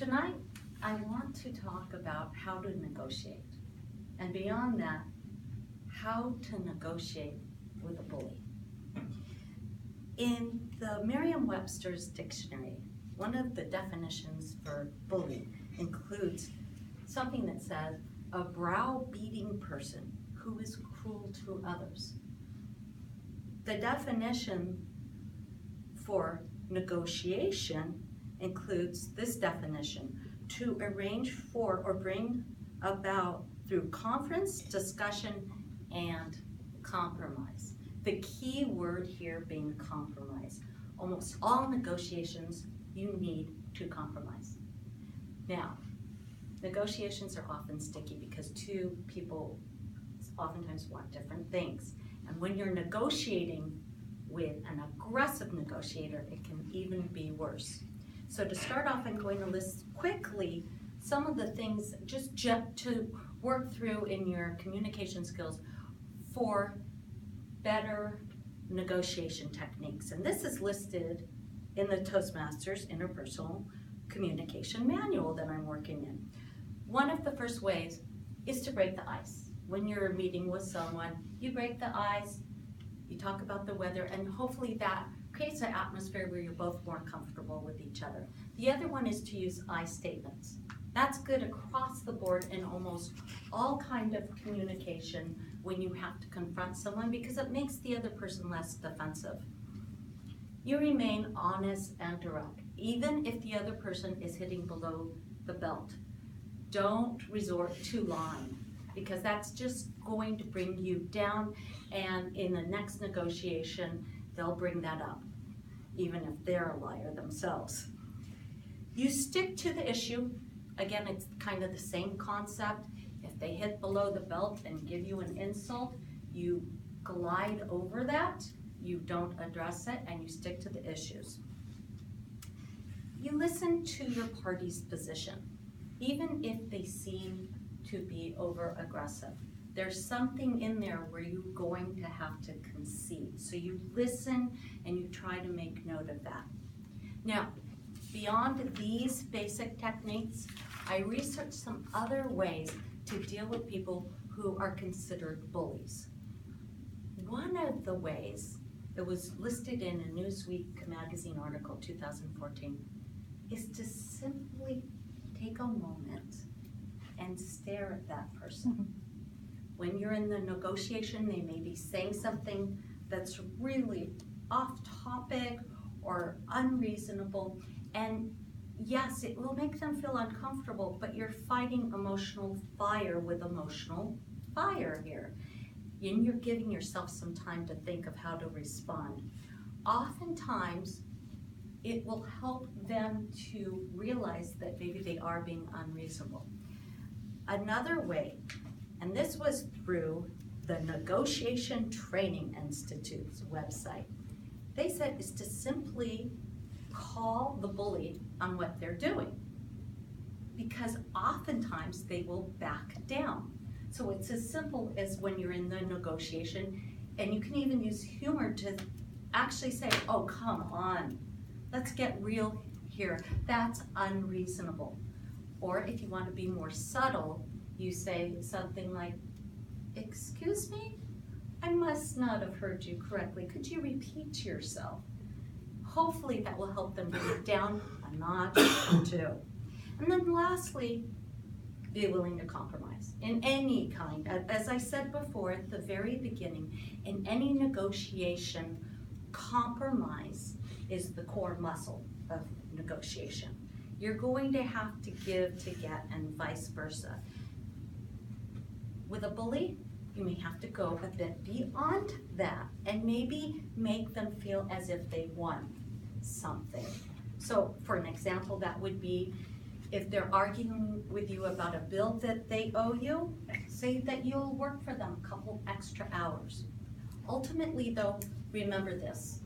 tonight, I want to talk about how to negotiate. And beyond that, how to negotiate with a bully. In the Merriam-Webster's dictionary, one of the definitions for bully includes something that says, a browbeating person who is cruel to others. The definition for negotiation includes this definition: to arrange for or bring about through conference, discussion, and compromise. The key word here being compromise. Almost all negotiations, you need to compromise. Now, negotiations are often sticky because two people oftentimes want different things. And when you're negotiating with an aggressive negotiator, it can even be worse. So to start off, I'm going to list quickly some of the things just to work through in your communication skills for better negotiation techniques. And this is listed in the Toastmasters Interpersonal Communication Manual that I'm working in. One of the first ways is to break the ice. When you're meeting with someone, you break the ice, you talk about the weather, and hopefully that creates an atmosphere where you're both more comfortable with each other. The other one is to use I statements. That's good across the board in almost all kind of communication when you have to confront someone, because it makes the other person less defensive. You remain honest and direct, even if the other person is hitting below the belt. Don't resort to lying, because that's just going to bring you down, and in the next negotiation, they'll bring that up, even if they're a liar themselves. You stick to the issue. Again, it's kind of the same concept. If they hit below the belt and give you an insult, you glide over that, you don't address it, and you stick to the issues. You listen to your party's position, even if they seem to be over-aggressive. There's something in there where you're going to have to concede. So you listen and you try to make note of that. Now, beyond these basic techniques, I researched some other ways to deal with people who are considered bullies. One of the ways that was listed in a Newsweek magazine article, 2014, is to simply take a moment and stare at that person. When you're in the negotiation, they may be saying something that's really off topic or unreasonable, and yes, it will make them feel uncomfortable, but you're fighting emotional fire with emotional fire here. And you're giving yourself some time to think of how to respond. Oftentimes, it will help them to realize that maybe they are being unreasonable. Another way, and this was through the Negotiation Training Institute's website, they said is to simply call the bully on what they're doing, because oftentimes they will back down. So it's as simple as when you're in the negotiation, and you can even use humor to actually say, oh, come on, let's get real here. That's unreasonable. Or if you want to be more subtle, you say something like, excuse me, I must not have heard you correctly. Could you repeat yourself? Hopefully that will help them bring it down a notch or two. And then lastly, be willing to compromise in any kind. As I said before at the very beginning, in any negotiation, compromise is the core muscle of negotiation. You're going to have to give to get, and vice versa. With a bully, you may have to go a bit beyond that and maybe make them feel as if they won something. So for an example, that would be if they're arguing with you about a bill that they owe you, say that you'll work for them a couple extra hours. Ultimately though, remember this: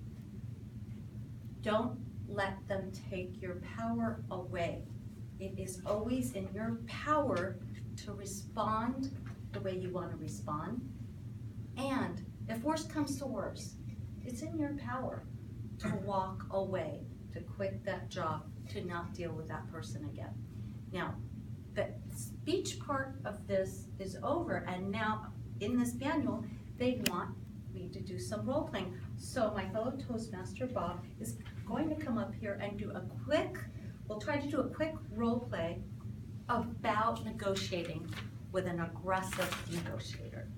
don't let them take your power away. It is always in your power to respond the way you want to respond. And if worse comes to worse, it's in your power to walk away, to quit that job to not deal with that person again. Now, the speech part of this is over, and now in this manual, they want me to do some role playing. So my fellow Toastmaster Bob is going to come up here and do a quick, we'll try to do a quick role play about negotiating with an aggressive negotiator.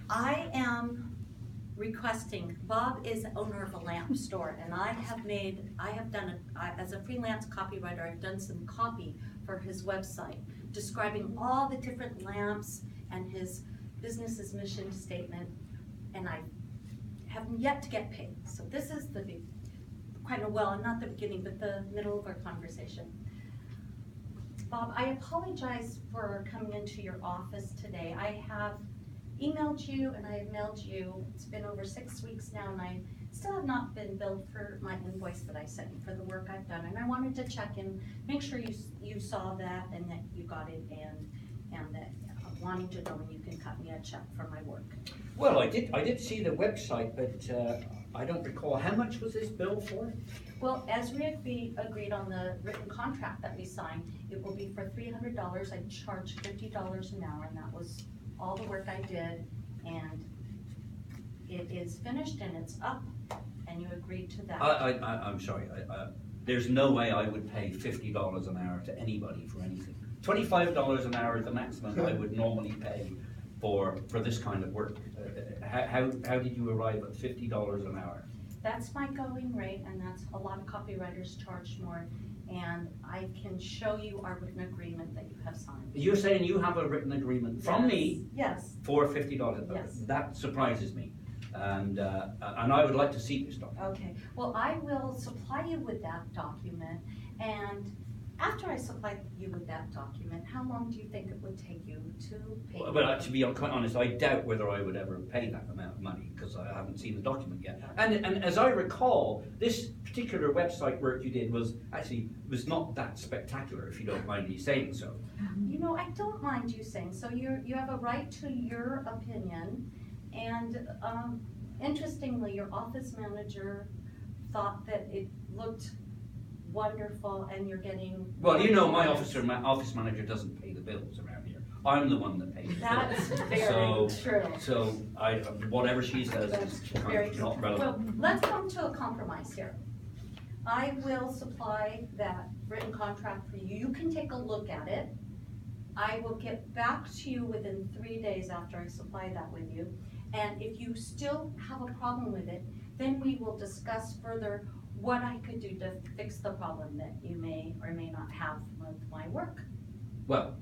I am requesting, Bob is owner of a lamp store, and I have done, as a freelance copywriter, I've done some copy for his website describing all the different lamps and his business's mission statement, and I have yet to get paid. So this is the not the beginning, but the middle of our conversation. Bob, I apologize for coming into your office today. I have emailed you and I have mailed you. It's been over 6 weeks now, and I still have not been billed for my invoice that I sent you for the work I've done. And I wanted to check in, make sure you saw that and that you got it, and that wanting to know when you can cut me a check for my work. Well, I did see the website, but I don't recall. How much was this bill for? Well, as we agreed on the written contract that we signed, it will be for $300. I charged $50 an hour, and that was all the work I did, and it is finished and it's up, and you agreed to that. I'm sorry. There's no way I would pay $50 an hour to anybody for anything. $25 an hour is the maximum I would normally pay for this kind of work. How did you arrive at $50 an hour? That's my going rate, and that's a lot of copywriters charge more, and I can show you our written agreement that you have signed. You're saying you have a written agreement from me? Yes. For $50? Yes. That surprises me, and I would like to see this document. Okay, well, I will supply you with that document, and after I supply you with that document, how long do you think it would take you to pay? Well, to be quite honest, I doubt whether I would ever pay that amount of money because I haven't seen the document yet. And as I recall, this particular website work you did was not that spectacular, if you don't mind me saying so. You know, I don't mind you saying so. You have a right to your opinion, and interestingly, your office manager thought that it looked wonderful, and you're getting... Well, you know, my office manager doesn't pay the bills around here. I'm the one that pays the bills. That's very true. So whatever she says is kind of not relevant. Well, let's come to a compromise here. I will supply that written contract for you. You can take a look at it. I will get back to you within 3 days after I supply that with you. And if you still have a problem with it, then we will discuss further what I could do to fix the problem that you may or may not have with my work. Well,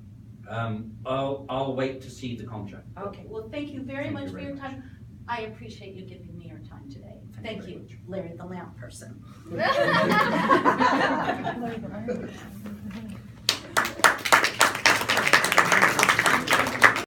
I'll wait to see the contract. Okay, well, thank you very much for your time. I appreciate you giving me your time today. Thank you, Larry the lamp person.